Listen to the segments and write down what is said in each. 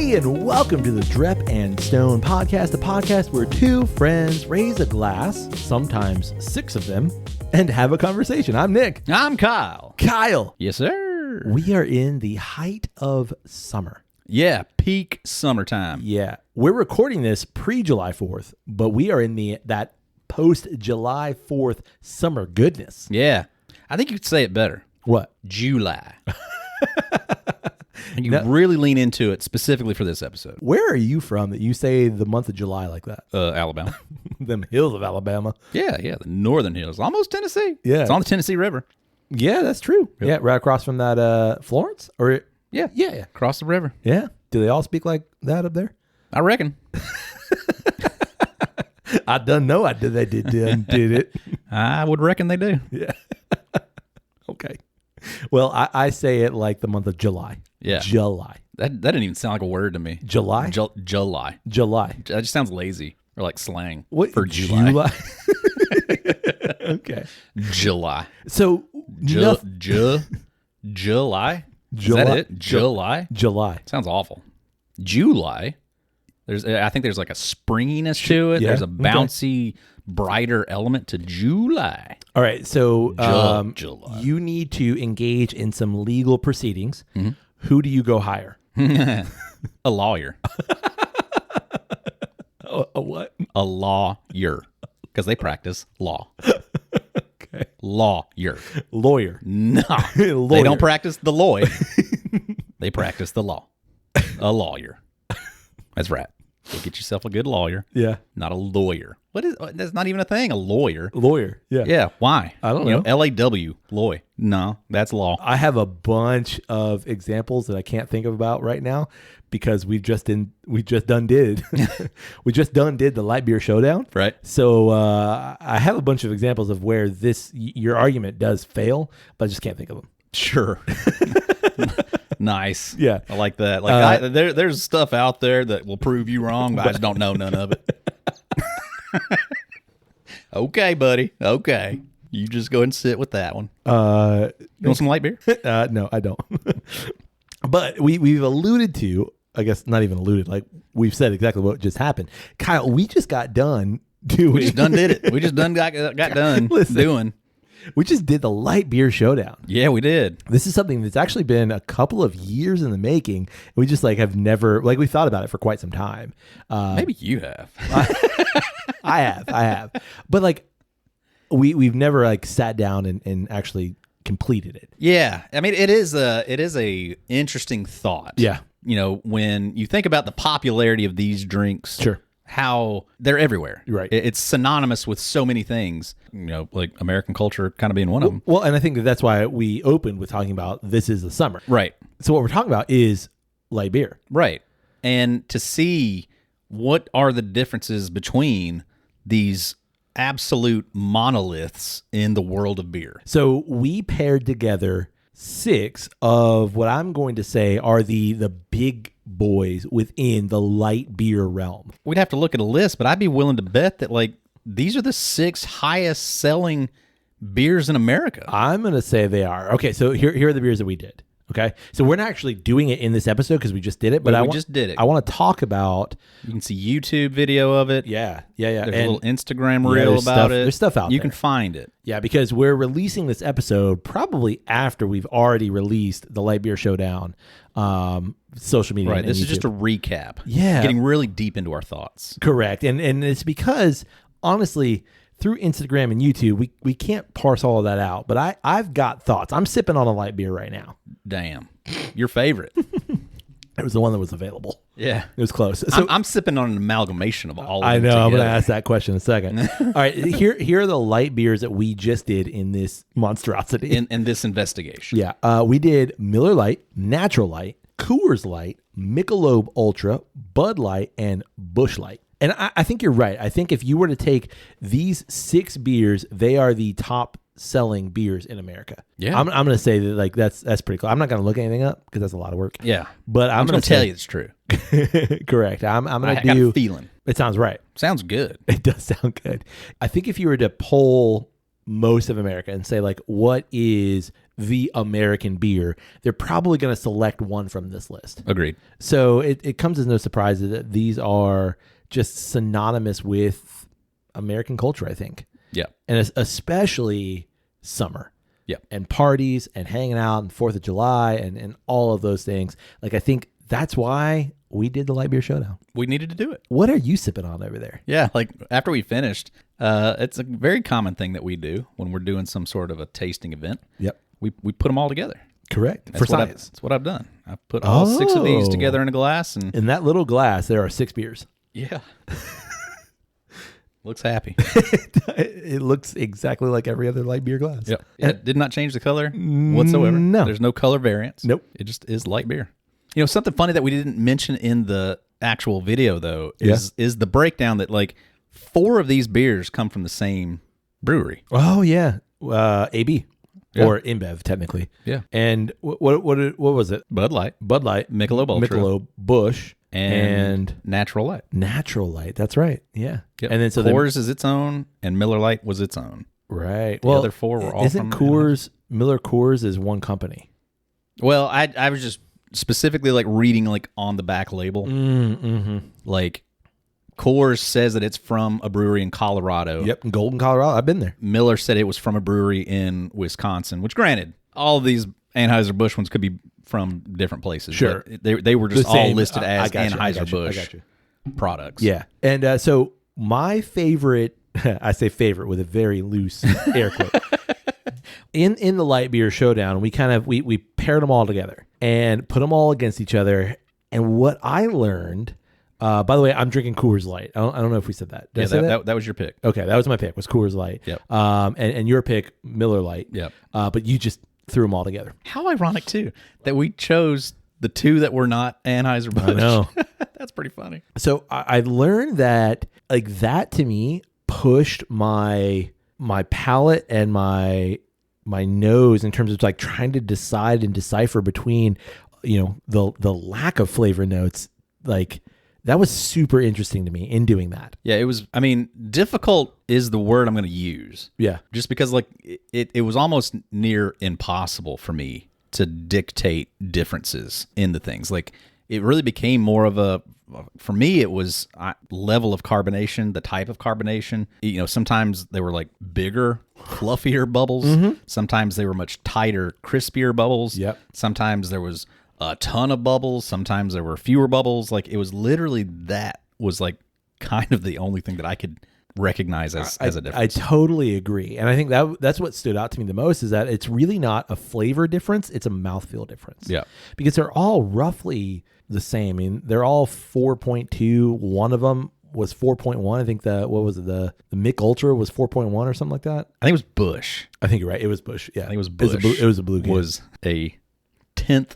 Hey, and welcome to the Drep and Stone podcast, the podcast where two friends raise a glass, sometimes six of them, and have a conversation. I'm Nick. I'm Kyle. Kyle. Yes, sir. We are in the height of summer. Yeah, peak summertime. Yeah. We're recording this pre-July 4th, but we are in that post-July 4th summer goodness. Yeah. I think you could say it better. What? July. And you really lean into it specifically for this episode. Where are you from that you say the month of July like that? Alabama. Them hills of Alabama. Yeah, the northern hills. Almost Tennessee. Yeah. It's on the Tennessee River. Yeah, that's true. Yep. Yeah, right across from that Florence? Or Yeah. Across the river. Yeah. Do they all speak like that up there? I reckon. I don't know. They did it. I would reckon they do. Yeah. Okay. Well, I say it like the month of July. Yeah. July. That didn't even sound like a word to me. July? July. July. That just sounds lazy or like slang What? for July. Okay. July. So, July? Is that it? July? July. Sounds awful. July. I think there's like a springiness to it. Yeah, There's a bouncy, brighter element to July. All right. So, July. you need to engage in some legal proceedings. Mm-hmm. Who do you go hire? A lawyer. A what? A lawyer. Because they practice law. Okay. Lawyer. Lawyer. No. Lawyer. They don't practice the law. They practice the law. A lawyer. That's right. So get yourself a good lawyer. Yeah. Not a lawyer. That's not even a thing, a lawyer. Lawyer. Yeah. Yeah. Why? I don't know. LAW. Loy. No, that's law. I have a bunch of examples that I can't think of about right now because we just done did the light beer showdown. Right. So I have a bunch of examples of where your argument does fail, but I just can't think of them. Sure. Nice. Yeah. I like that. Like there's stuff out there that will prove you wrong, but I just don't know none of it. Okay, buddy. Okay. You just go ahead and sit with that one. You want some light beer? No, I don't. But we've alluded to, I guess not even alluded, like we've said exactly what just happened. Kyle, we just got done doing. We just done did it. We just done got done doing. We just did the light beer showdown. Yeah, we did. This is something that's actually been a couple of years in the making. We just have never, we thought about it for quite some time. Maybe you have. I have. But we've never sat down and actually completed it. Yeah. I mean, it is a interesting thought. Yeah. When you think about the popularity of these drinks. Sure. How they're everywhere. Right. It's synonymous with so many things, like American culture kind of being one of them. Well, and I think that's why we opened with talking about this is the summer. Right. So what we're talking about is light beer. Right. And to see what are the differences between these absolute monoliths in the world of beer. So we paired together 6 of what I'm going to say are the big boys within the light beer realm. We'd have to look at a list, but I'd be willing to bet that these are the 6 highest selling beers in America. I'm going to say they are. Okay, so here are the beers that we did. Okay, so we're not actually doing it in this episode because we just did it, but we just did it. I want to talk about. You can see YouTube video of it. Yeah. There's a little Instagram reel about it. There's stuff out there. You can find it. Yeah, because we're releasing this episode probably after we've already released the Light Beer Showdown, social media. Right. This is YouTube. just a recap. Yeah, getting really deep into our thoughts. Correct, and it's because honestly, through Instagram and YouTube, we can't parse all of that out. But I've got thoughts. I'm sipping on a light beer right now. Damn. Your favorite. It was the one that was available. Yeah. It was close. So I'm sipping on an amalgamation of all of them I know. together. I'm going to ask that question in a second. All right. Here are the light beers that we just did in this monstrosity. In this investigation. Yeah. We did Miller Lite, Natural Light, Coors Light, Michelob Ultra, Bud Light, and Busch Light. And I think you're right. I think if you were to take these 6 beers, they are the top selling beers in America. Yeah. I'm going to say that that's pretty cool. I'm not going to look anything up because that's a lot of work. Yeah. But I'm going to tell you it's true. Correct. I'm going to do. I got a feeling. It sounds right. Sounds good. It does sound good. I think if you were to poll most of America and say what is the American beer, they're probably going to select one from this list. Agreed. So it comes as no surprise that these are just synonymous with American culture, I think. Yeah. And especially summer. Yeah. And parties and hanging out and 4th of July and all of those things. Like, I think that's why we did the Light Beer Showdown. We needed to do it. What are you sipping on over there? Yeah, like after we finished, it's a very common thing that we do when we're doing some sort of a tasting event. Yep. We put them all together. Correct. For science. That's what I've done. I've put all 6 of these together in a glass. And in that little glass, there are 6 beers. yeah. Looks happy. It looks exactly like every other light beer glass. Yep. It did not change the color whatsoever. No. There's no color variance. Nope. It just is light beer. You know, something funny that we didn't mention in the actual video, though, is the breakdown that, like, 4 of these beers come from the same brewery. Oh, yeah. AB. Yeah. Or InBev, technically. Yeah. And what was it? Bud Light, Michelob Ultra, Michelob, Busch, and Natural Light. Natural Light. That's right. Yeah. Yep. And then so Coors is its own, and Miller Lite was its own. Right. The well, other 4 were all isn't from Coors Miller Coors is one company? Well, I was just specifically like reading like on the back label, like Coors says that it's from a brewery in Colorado. Yep, in Golden, Colorado. I've been there. Miller said it was from a brewery in Wisconsin, which granted, all of these Anheuser-Busch ones could be from different places. Sure. But they were just all listed as I Anheuser-Busch products. Yeah. And so my favorite, I say favorite with a very loose air quote. In the Light Beer Showdown, we paired them all together and put them all against each other. And what I learned, by the way, I'm drinking Coors Light. I don't know if we said that. Did I say that? That was your pick. Okay, that was my pick, was Coors Light. Yep. And your pick, Miller Light. Yep. But you just threw them all together. How ironic, too, that we chose the 2 that were not Anheuser-Busch. I know. That's pretty funny. So I learned that, like, that to me pushed my palate and my nose in terms of like trying to decide and decipher between, you know, the lack of flavor notes. Like, that was super interesting to me in doing that. Yeah, it was, I mean, difficult is the word I'm going to use. Yeah. Just because, like, it was almost near impossible for me to dictate differences in the things. Like, it really became more of a, for me, it was level of carbonation, the type of carbonation. You know, sometimes they were like bigger, fluffier bubbles. Sometimes they were much tighter, crispier bubbles. Yep. Sometimes there was a ton of bubbles. Sometimes there were fewer bubbles. Like, it was literally, that was like kind of the only thing that I could recognize as a difference. I totally agree. And I think that's what stood out to me the most, is that it's really not a flavor difference. It's a mouthfeel difference. Yeah. Because they're all roughly the same. I mean, they're all 4.2. One of them was 4.1. I think the Mick Ultra was 4.1 or something like that. I think it was Busch. I think you're right. It was Busch. Yeah. I think it was Busch. It was a blue can. Was a 10th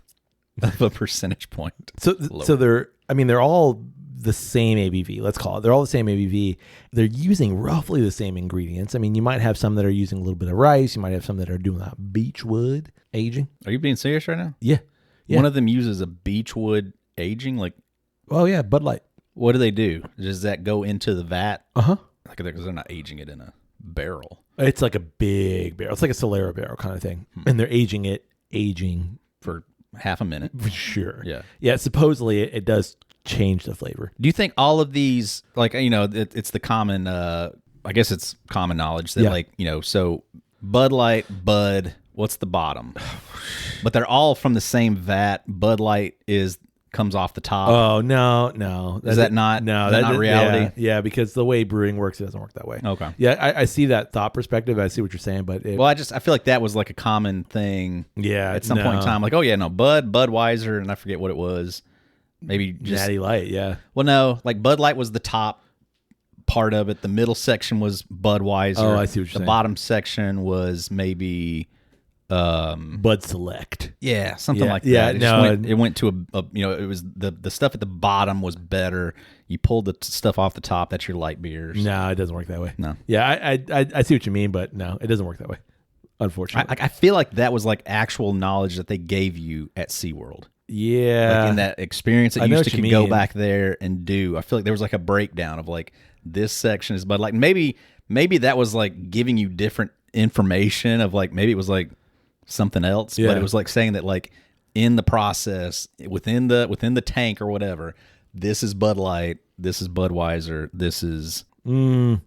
of a percentage point. So they're all the same ABV, let's call it. They're all the same ABV. They're using roughly the same ingredients. I mean, you might have some that are using a little bit of rice. You might have some that are doing that beechwood aging. Are you being serious right now? Yeah. One of them uses a beechwood aging. Like, oh yeah, Bud Light. What do they do? Does that go into the vat? Uh-huh. Like, because they're not aging it in a barrel. It's like a big barrel. It's like a Solera barrel kind of thing. And they're aging for half a minute. Sure. Yeah. Yeah, supposedly it does change the flavor. Do you think all of these, like, you know, it's the common, I guess it's common knowledge that, like, you know, so Bud Light, Bud, what's the bottom? But they're all from the same vat. Bud Light comes off the top. Oh, no. Is that not reality? Yeah, because the way brewing works, it doesn't work that way. Okay. Yeah, I see that thought perspective. I see what you're saying, but I feel like that was like a common thing. Yeah, at some point in time, like, oh yeah, no, Budweiser, and I forget what it was. Maybe just Natty Light, yeah. Well, no, like Bud Light was the top part of it. The middle section was Budweiser. Oh, I see what you're saying. The bottom section was maybe Bud Select. Yeah, something like that. Yeah, it went to a you know, it was the stuff at the bottom was better. You pulled the stuff off the top. That's your light beers. No, it doesn't work that way. No. Yeah, I see what you mean, but no, it doesn't work that way. Unfortunately, I feel like that was like actual knowledge that they gave you at SeaWorld. Yeah, like in that experience that you used to could go back there and do. I feel like there was like a breakdown of like, this section is Bud Light. Maybe that was like giving you different information of like, maybe it was like something else, Yeah. but it was like saying that like in the process, within the tank or whatever, this is Bud Light, this is Budweiser, this is No.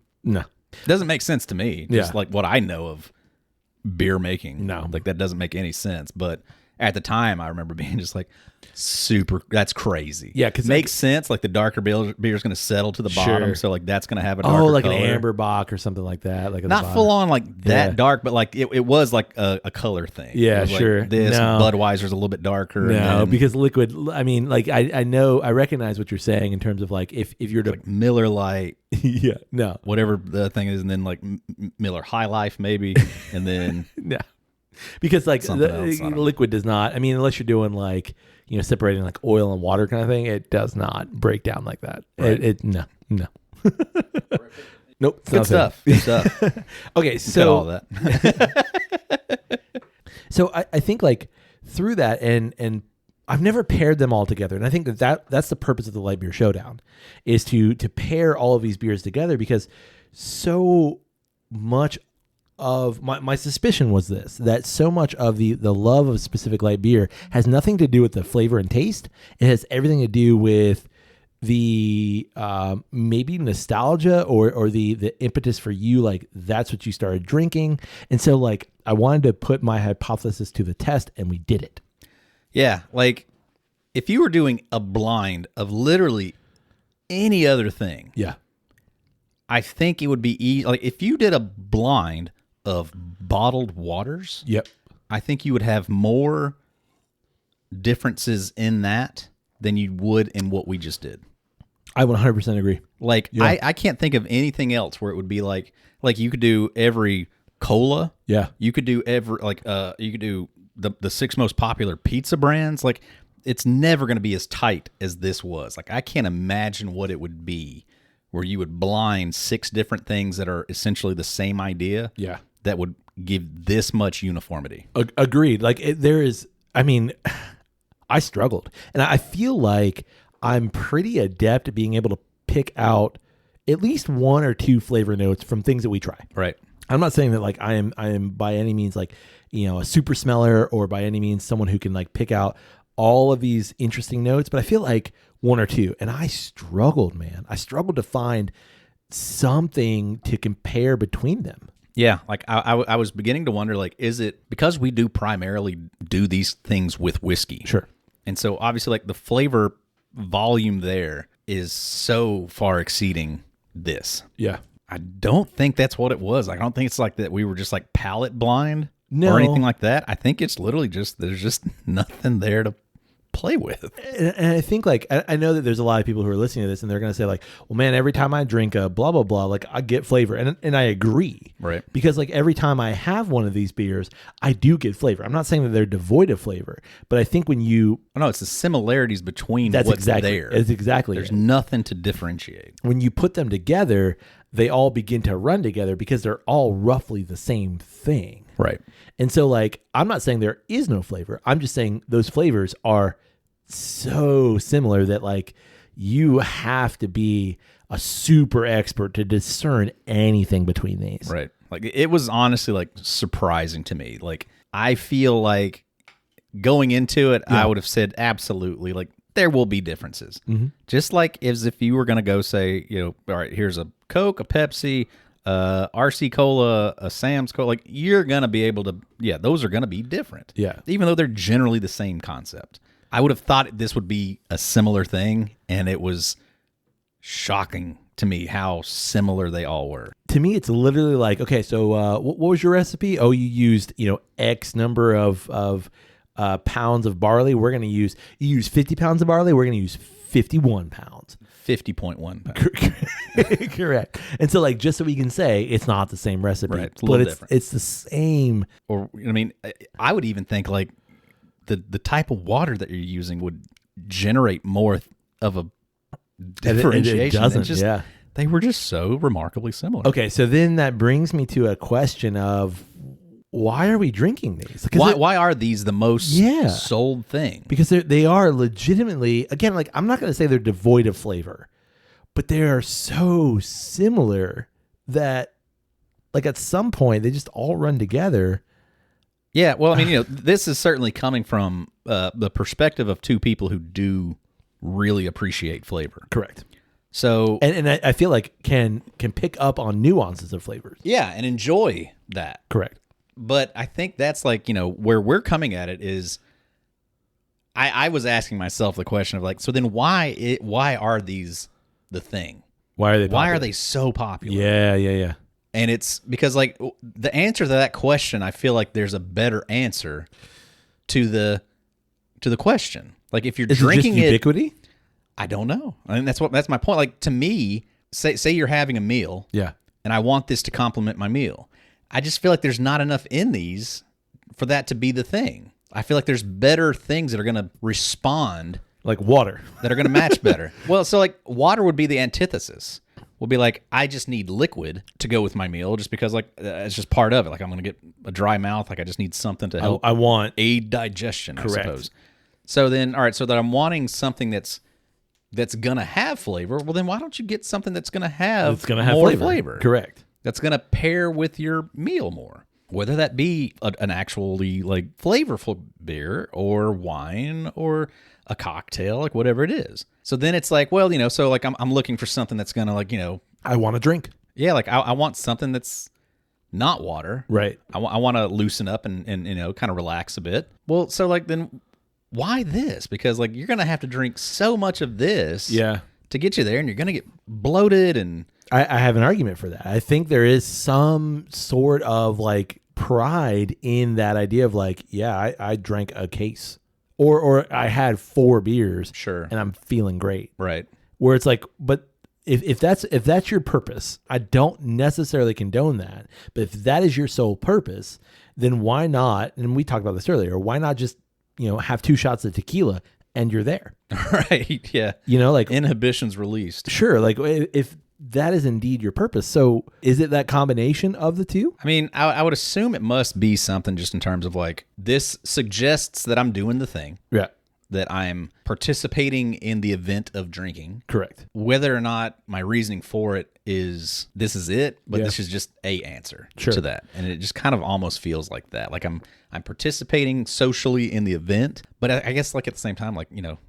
doesn't make sense to me. Just Yeah. like what I know of beer making. No. Like that doesn't make any sense. But at the time, I remember being just like, super, that's crazy. Yeah, 'cause makes sense. Like the darker beer is going to settle to the bottom, Sure. so like that's going to have a darker like color. an amber bock or something like that. Like at the Not bottom. full on like that Yeah. dark, but like it was like a color thing. Yeah, It was like sure. this No. Budweiser's a little bit darker. No, and then, because liquid. I mean, like I know, I recognize what you're saying in terms of like if you're to like Miller Lite, yeah, no, whatever the thing is, and then like Miller High Life maybe, and then no, because like Something else, I don't know. liquid does not. I mean, unless you're doing like separating like oil and water kind of thing, it does not break down like that. Right. It no. Nope. it's good not stuff. Good stuff. Okay, Cut so all that. So I think like through that and I've never paired them all together. And I think that's the purpose of the Light Beer Showdown is to pair all of these beers together, because so much of my suspicion was that so much of the love of specific light beer has nothing to do with the flavor and taste. It has everything to do with the maybe nostalgia or the impetus for you, like that's what you started drinking. And so like I wanted to put my hypothesis to the test, and we did it. Yeah, like if you were doing a blind of literally any other thing, Yeah. I think it would be easy. Like if you did a blind of bottled waters, Yep. I think you would have more differences in that than you would in what we just did. I 100% agree. Like Yeah. I can't think of anything else where it would be like you could do every cola. Yeah. You could do every you could do the 6 most popular pizza brands. Like it's never going to be as tight as this was. Like I can't imagine what it would be where you would blind 6 different things that are essentially the same idea. Yeah. That would give this much uniformity. Agreed. Like there is, I mean, I struggled, and I feel like I'm pretty adept at being able to pick out at least 1 or 2 flavor notes from things that we try. Right. I'm not saying that like I am by any means like, a super smeller or by any means someone who can like pick out all of these interesting notes, but I feel like 1 or 2, and I struggled, man. I struggled to find something to compare between them. Yeah, like I was beginning to wonder, like, is it because we do primarily do these things with whiskey? Sure. And so obviously like the flavor volume there is so far exceeding this. Yeah. I don't think that's what it was. I don't think it's like that we were just like palate blind No. or anything like that. I think it's literally just there's just nothing there to play with. And I think like I know that there's a lot of people who are listening to this and they're going to say like, well, man, every time I drink a blah blah blah, like I get flavor, and I agree, Right? Because like every time I have one of these beers, I do get flavor. I'm not saying that they're devoid of flavor, but I think when you Oh, no, it's the similarities between that's what's exactly there. It's exactly There's it. nothing to differentiate. When you put them together, they all begin to run together because they're all roughly the same thing. Right. And so like I'm not saying there is no flavor. I'm just saying those flavors are so similar that like you have to be a super expert to discern anything between these. Right. Like it was honestly like surprising to me. Like I feel like going into it, I would have said absolutely like there will be differences. Mm-hmm. Just like as if you were going to go say, all right, here's a Coke, a Pepsi, RC Cola, a Sam's Cola. Like you're going to be able to, those are going to be different. Yeah. Even though they're generally the same concept. I would have thought this would be a similar thing, and it was shocking to me how similar they all were. To me, it's literally like, okay, so what was your recipe? Oh, you used, X number of pounds of barley. We're going to you use 50 pounds of barley. We're going to use 51 pounds. 50.1 pounds. Correct. And so like, just so we can say it's not the same recipe, Right, it's a but little different. it's the same. Or, I mean, I would even think like the type of water that you're using would generate more of a differentiation. It doesn't, It's just, yeah. They were just so remarkably similar. Okay, so then that brings me to a question of why are we drinking these? Why are these the most sold thing? Because they are legitimately, again, like I'm not going to say they're devoid of flavor, but they are so similar that like at some point they just all run together. Yeah, well, I mean, this is certainly coming from the perspective of two people who do really appreciate flavor. Correct. So, And I feel like can pick up on nuances of flavors. yeah, and enjoy that. Correct. But I think that's like, where we're coming at it is, I was asking myself the question of like, so then why are these the thing? Why are they popular? Why are they so popular? Yeah. And it's because like the answer to that question, I feel like there's a better answer to the question. Like if you're drinking it, just ubiquity? I don't know. I mean, that's my point. Like to me, say you're having a meal, Yeah, and I want this to complement my meal. I just feel like there's not enough in these for that to be the thing. I feel like there's better things that are going to respond, like water, that are going to match better. Well, so like water would be the antithesis. Will be like, I just need liquid to go with my meal, just because like it's just part of it. Like I'm going to get a dry mouth. Like I just need something to help. I want aid digestion. Correct. I suppose. So then, all right. So that I'm wanting something that's gonna have flavor. Well, then why don't you get something that's gonna have more flavor? Correct. That's gonna pair with your meal more. Whether that be an actually like flavorful beer or wine or a cocktail, like whatever it is. So then it's like, well, so like I'm looking for something that's gonna like, I want to drink. Yeah, like I want something that's not water. Right. I want to loosen up and kind of relax a bit. Well, so like then why this? Because like you're gonna have to drink so much of this, to get you there, and you're gonna get bloated. And I have an argument for that. I think there is some sort of like pride in that idea of like, yeah, I drank a case, or I had 4 beers, sure, and I'm feeling great, right? Where it's like, but if that's your purpose, I don't necessarily condone that. But if that is your sole purpose, then why not? And we talked about this earlier. Why not just have 2 shots of tequila and you're there? Right. Yeah. Like inhibitions released. Sure. Like if that is indeed your purpose. So is it that combination of the two? I mean, I would assume it must be something just in terms of like, this suggests that I'm doing the thing. Yeah. That I'm participating in the event of drinking. Correct. Whether or not my reasoning for it is this is it, but this is just a answer to that. And it just kind of almost feels like that. Like I'm participating socially in the event, but I guess like at the same time, like,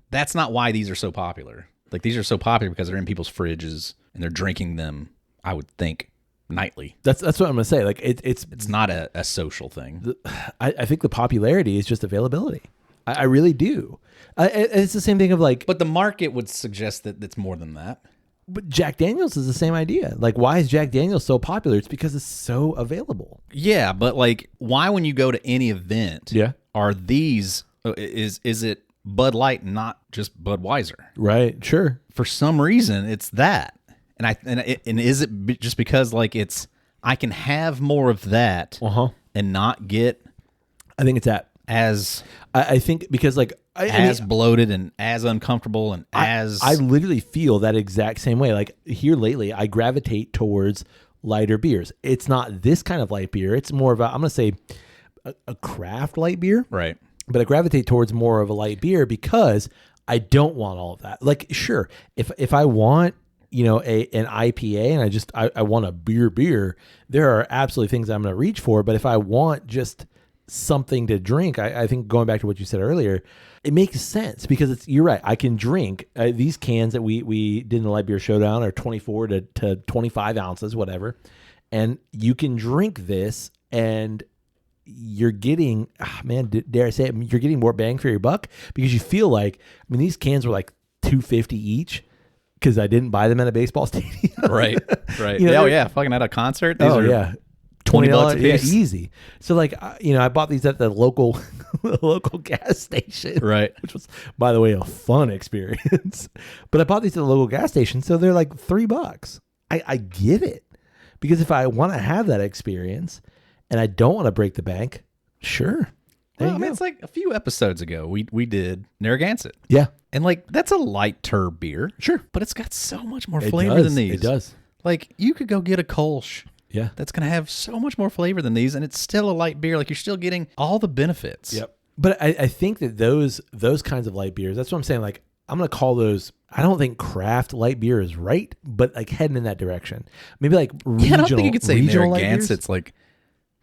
that's not why these are so popular. Like these are so popular because they're in people's fridges and they're drinking them, I would think, nightly. That's what I'm gonna say. Like it's not a social thing. I think the popularity is just availability. I really do. It's the same thing of like, but the market would suggest that it's more than that. But Jack Daniels is the same idea. Like, why is Jack Daniels so popular? It's because it's so available. Yeah, but like, why when you go to any event? Yeah. Are these is it Bud Light, not just Budweiser? Right. Sure. For some reason, it's that, and is it just because like I can have more of that and not get? I think it's that. As I think because like as bloated and as uncomfortable and I literally feel that exact same way. Like here lately, I gravitate towards lighter beers. It's not this kind of light beer. It's more of I'm gonna say a craft light beer, right? But I gravitate towards more of a light beer because I don't want all of that. Like sure, if I want an IPA and I want a beer, there are absolutely things I'm gonna reach for. But if I want just something to drink, I think going back to what you said earlier, it makes sense because you're right. I can drink these cans that we did in the Light Beer Showdown are 24 to 25 ounces, whatever. And you can drink this and you're getting, dare I say it, you're getting more bang for your buck because you feel like, these cans were like $2.50 each because I didn't buy them at a baseball stadium. Right. Fucking at a concert. These are $20 a piece. Yeah, easy. So like, I bought these at the local gas station, right? Which was, by the way, a fun experience. But I bought these at the local gas station, so they're like $3. I get it because if I want to have that experience and I don't want to break the bank, sure. It's like a few episodes ago we did Narragansett. Yeah, and like that's a lighter beer, sure, but it's got so much more flavor than these. It does. Like you could go get a Kolsch. Yeah. That's going to have so much more flavor than these, and it's still a light beer. Like, you're still getting all the benefits. Yep. But I think that those kinds of light beers, that's what I'm saying. Like, I'm going to call those, I don't think craft light beer is right, but like heading in that direction. Maybe like regional. I don't think you could say Narragansett's Narragansett's like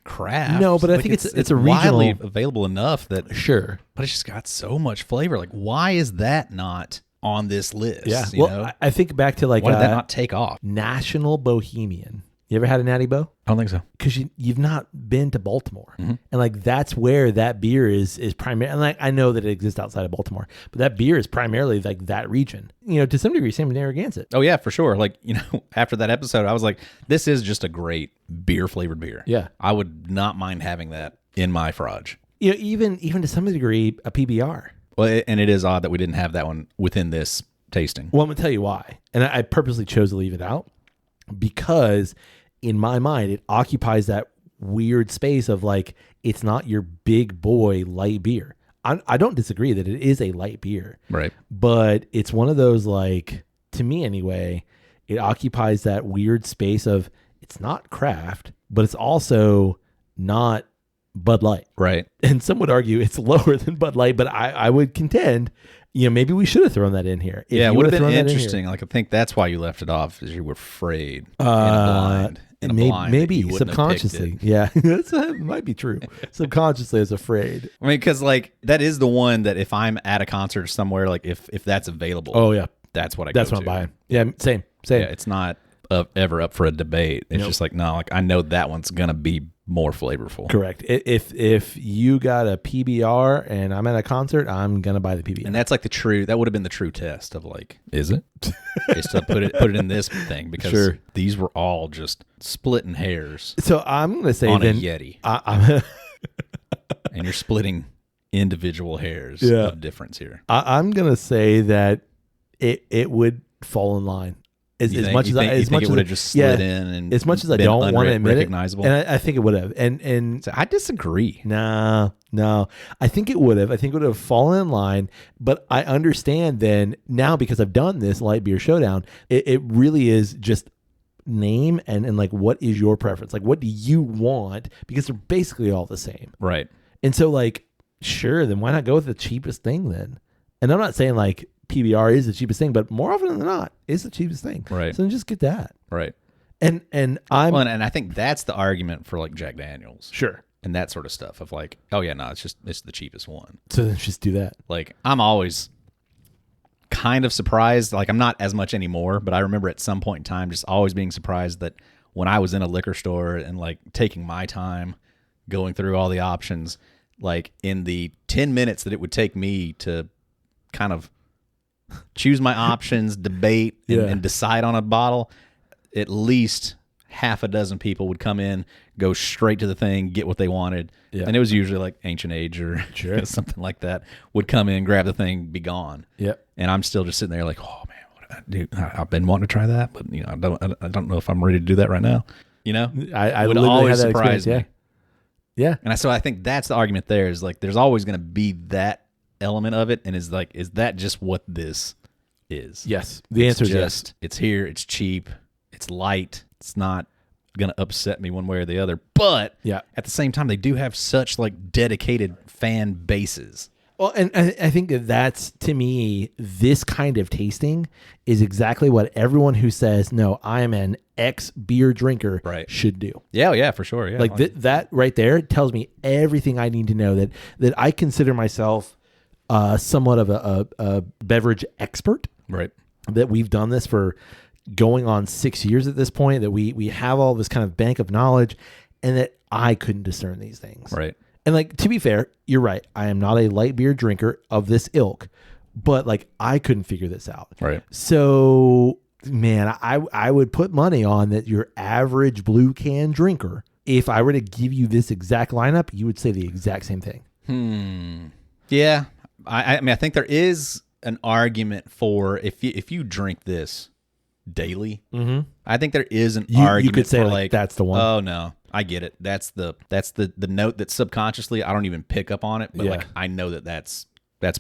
craft. No, but I think it's a widely regional available enough that sure. but it's just got so much flavor. Like, why is that not on this list? Yeah. You Well, know? I think back to like Why did that not take off? National Bohemian. You ever had a Natty Bo? I don't think so. Because you've not been to Baltimore, and like that's where that beer is primarily. And like I know that it exists outside of Baltimore, but that beer is primarily like that region. You know, to some degree, same with Narragansett. Oh yeah, for sure. Like, you know, after that episode, I was like, this is just a great beer flavored beer. Yeah, I would not mind having that in my fridge. You know, even to some degree, a PBR. Well, and it is odd that we didn't have that one within this tasting. Well, I'm gonna tell you why, and I purposely chose to leave it out because in my mind, it occupies that weird space of like, it's not your big boy light beer. I don't disagree that it is a light beer. Right. But it's one of those, like, to me anyway, it occupies that weird space of it's not craft, but it's also not Bud Light. Right. And some would argue it's lower than Bud Light, but I would contend, you know, maybe we should have thrown that in here. Yeah, it would have been interesting. Like, I think that's why you left it off, is you were afraid in a blind. Maybe you wouldn't have subconsciously. picked it. Yeah, that might be true. Subconsciously, I was afraid. I mean, because like that is the one that if I'm at a concert somewhere, like if that's available, Oh yeah, that's what I. that's go what I'm to. buying. Yeah, same. Yeah, it's not ever up for a debate. It's just like, no, like I know that one's gonna be more flavorful. Correct. If you got a PBR and I'm at a concert, I'm gonna buy the PBR. And that's like that would have been the true test of like, is it? Is to put it in this thing, because these were all just splitting hairs. So I'm gonna say on then, a Yeti, I'm and you're splitting individual hairs of difference here. I'm gonna say that it would fall in line. As much as it would have just slid in, and as much as I don't want to admit it, recognizable. and I think it would have. And so I disagree. No, I think it would have. I think it would have fallen in line. But I understand then now, because I've done this light beer showdown. It really is just name and like, what is your preference? Like, what do you want? Because they're basically all the same, right? And so like, sure, then why not go with the cheapest thing then? And I'm not saying like PBR is the cheapest thing, but more often than not, it's the cheapest thing. Right. So then just get that. Right. And I'm and I think that's the argument for like Jack Daniels. Sure. And that sort of stuff of like, oh yeah, no, it's the cheapest one. So then just do that. Like, I'm always kind of surprised. Like, I'm not as much anymore, but I remember at some point in time just always being surprised that when I was in a liquor store and like taking my time going through all the options, like in the 10 minutes that it would take me to kind of choose my options, debate, and decide on a bottle, at least half a dozen people would come in, go straight to the thing, get what they wanted. Yeah. And it was usually like Ancient Age or something like that, would come in, grab the thing, be gone. Yep. And I'm still just sitting there like, oh man, dude, I've been wanting to try that, but you know, I don't know if I'm ready to do that right now. You know, I would always surprise me. Yeah. And so I think that's the argument there, is like, there's always going to be that element of it, and is that just what this is? Yes. The answer is yes. It's here, it's cheap, it's light, it's not gonna upset me one way or the other, but at the same time they do have such like dedicated fan bases. Well, and I think that's, to me, this kind of tasting is exactly what everyone who says, no, I am an X beer drinker should do. Yeah, for sure. Yeah, like that right there tells me everything I need to know, that I consider myself somewhat of a beverage expert. Right. That we've done this for going on 6 years at this point, that we have all this kind of bank of knowledge, and that I couldn't discern these things. Right. And like, to be fair, you're right. I am not a light beer drinker of this ilk, but like, I couldn't figure this out. Right. So, man, I would put money on that your average blue can drinker, if I were to give you this exact lineup, you would say the exact same thing. Yeah. I mean, I think there is an argument for if you drink this daily, I think there is an argument. You could say for like that's the one. Oh no, I get it. That's the note that subconsciously I don't even pick up on it, but like I know that's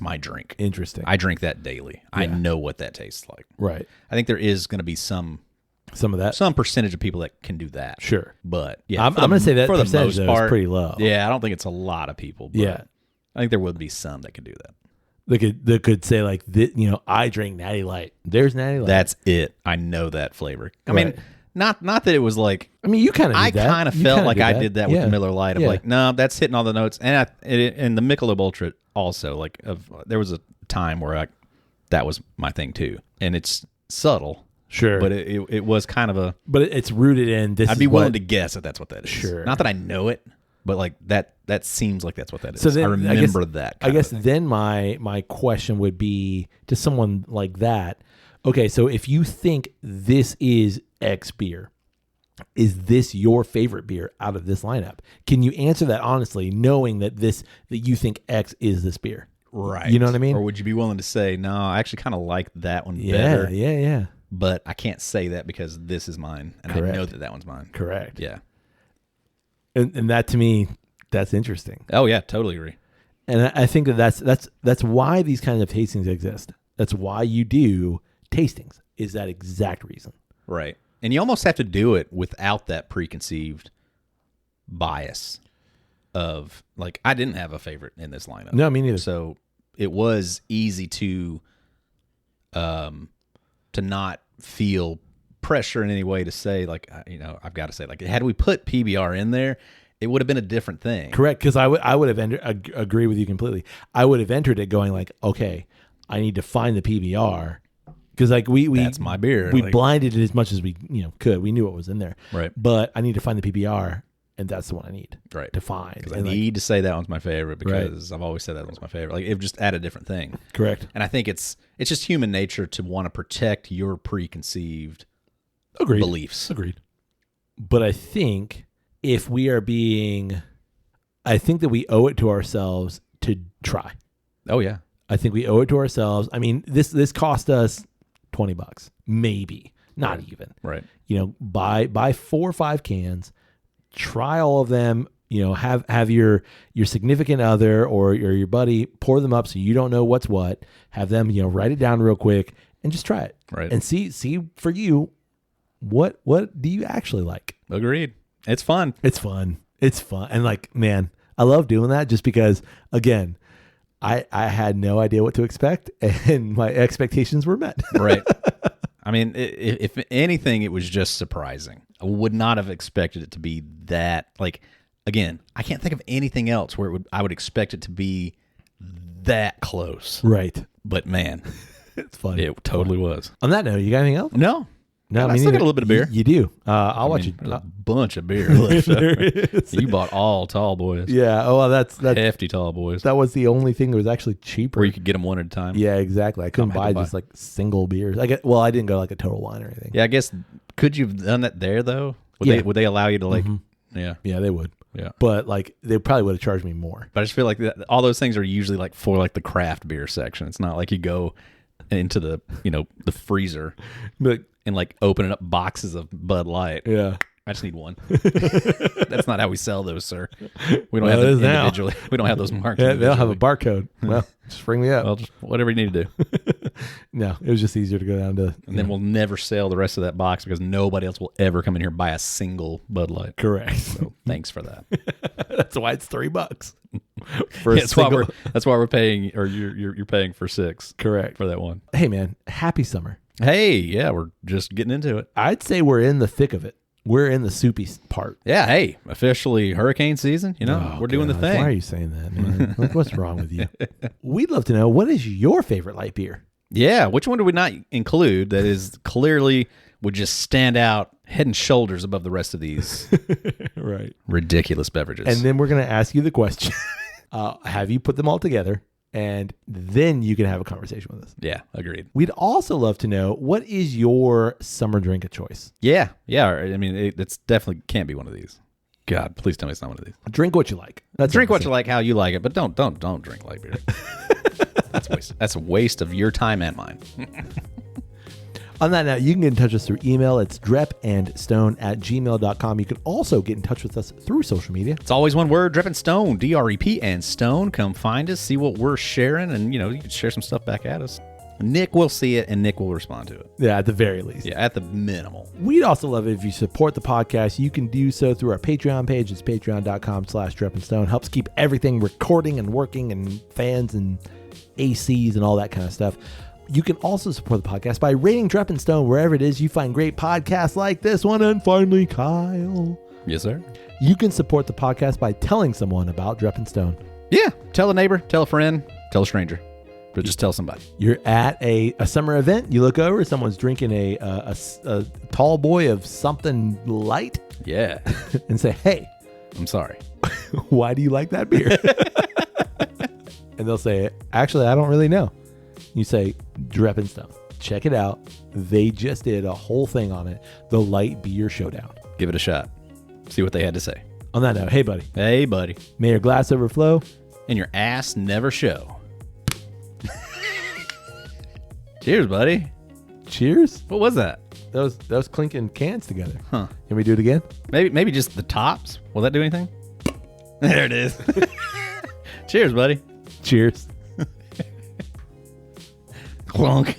my drink. Interesting. I drink that daily. Yeah. I know what that tastes like. Right. I think there is going to be some of that, some percentage of people that can do that. Sure. But yeah, I'm going to say that for the percentage most part, is pretty low. Yeah, I don't think it's a lot of people. But yeah. I think there would be some that could do that. They could say like, I drink Natty Light. There's Natty Light. That's it. I know that flavor. I mean, Not that it was like. I mean, you kind of. I kind of felt like I did that with Yeah. the Miller Lite. Of Yeah. like, no, that's hitting all the notes. And and the Michelob Ultra also. Like, there was a time where that was my thing too. And it's subtle. Sure. But it was kind of a. But it's rooted in this. I'd be willing to guess that that's what that is. Sure. Not that I know it, but like that seems like that's what that is. So then, I remember that. I guess then my question would be to someone like that. Okay, so if you think this is X beer, is this your favorite beer out of this lineup? Can you answer that honestly, knowing that you think X is this beer? Right. You know what I mean? Or would you be willing to say, no, I actually kind of like that one Yeah, better. yeah. But I can't say that because this is mine, and Correct. I know that one's mine. Correct. Yeah. And that to me, that's interesting. Oh yeah, totally agree. And I think that's why these kinds of tastings exist. That's why you do tastings. Is that exact reason? Right. And you almost have to do it without that preconceived bias of like I didn't have a favorite in this lineup. No, me neither. So it was easy to not feel pressure in any way to say like I've got to say like had we put PBR in there, it would have been a different thing. Correct, because I would have agree with you completely. I would have entered it going like, okay, I need to find the PBR because like we that's my beer. We like, blinded it as much as we could. We knew what was in there, right? But I need to find the PBR, and that's the one I need right to find. Because I And, like, need to say that one's my favorite because I've always said that one's my favorite. Like it just add a different thing. Correct. And I think it's just human nature to want to protect your preconceived beliefs. Agreed. But I think if we are I think that we owe it to ourselves to try. Oh yeah. I think we owe it to ourselves. I mean, this cost us $20, maybe, not even. Right. Buy 4 or 5 cans, try all of them. Have your significant other or your buddy pour them up so you don't know what's what. Have them write it down real quick and just try it. Right. And see for you what do you actually like? Agreed. It's fun. It's fun. And like, man, I love doing that just because again, I had no idea what to expect, and my expectations were met. Right. I mean, if anything, it was just surprising. I would not have expected it to be that. Like, again, I can't think of anything else where I would expect it to be that close. Right. But man, it's fun. It totally was. On that note, you got anything else? No. No, I still got a little bit of beer. You do. I'll watch you. There's a bunch of beer left. There is. You bought all tall boys. Yeah. Oh, well, that's Hefty tall boys. that was the only thing that was actually cheaper. Where you could get them one at a time. Yeah, exactly. I couldn't Had buy to just like single beers. I didn't go like a Total Wine or anything. Yeah, I guess, could you have done that there, though? Would they allow you to, like, yeah. Yeah, they would. Yeah. But like they probably would have charged me more. But I just feel like all those things are usually like for like the craft beer section. It's not like you go into the, the freezer But and like opening up boxes of Bud Light. yeah. I just need one. That's not how we sell those, sir. We don't Well, have it them is now. individually. We don't have those marked. Yeah, they'll have a individually. barcode. Well, just bring me up. Well, just whatever you need to do. No, it was just easier to go down to. And then we'll never sell the rest of that box because nobody else will ever come in here and buy a single Bud Light. Correct. So thanks for that. That's why it's $3 for a That's why single. we're paying, or you're paying for $6. Correct. For that one. Hey man, happy summer. Hey, yeah, we're just getting into it. I'd say we're in the thick of it. We're in the soupy part. Yeah, hey, officially hurricane season. We're doing the gosh, thing. Why are you saying that, man? Like, what's wrong with you? We'd love to know, what is your favorite light beer? Yeah, which one do we not include that is clearly would just stand out head and shoulders above the rest of these Right. ridiculous beverages? And then we're going to ask you the question. Have you put them all together? And then you can have a conversation with us. Yeah, agreed. We'd also love to know, what is your summer drink of choice? Yeah. I mean, it's definitely can't be one of these. God, please tell me it's not one of these. Drink what you like. Drink what you like, how you like it, but don't drink light beer. That's a waste of your time and mine. On that note, you can get in touch with us through email. It's drepandstone@gmail.com. You can also get in touch with us through social media. It's always one word, Drep and Stone, DREP and Stone. Come find us, see what we're sharing, and you can share some stuff back at us. Nick will see it, and Nick will respond to it. Yeah, at the very least. Yeah, at the minimal. We'd also love it if you support the podcast. You can do so through our Patreon page. It's patreon.com/drepandstone. Helps keep everything recording and working, and fans and ACs and all that kind of stuff. You can also support the podcast by rating Drop Stone wherever it is you find great podcasts like this one. And finally, Kyle. Yes, sir. You can support the podcast by telling someone about Drop Stone. Yeah. Tell a neighbor, tell a friend, tell a stranger. But just tell somebody. You're at a summer event. You look over, someone's drinking a tall boy of something light. Yeah. And say, hey. I'm sorry. Why do you like that beer? And they'll say, actually, I don't really know. You say, Drop Stone. Check it out. They just did a whole thing on it. The Light Beer Showdown. Give it a shot. See what they had to say. On that note, hey, buddy. Hey, buddy. May your glass overflow. And your ass never show. Cheers, buddy. Cheers. What was that? That was clinking cans together. Huh. Can we do it again? Maybe just the tops. Will that do anything? There it is. Cheers, buddy. Cheers. Clunk.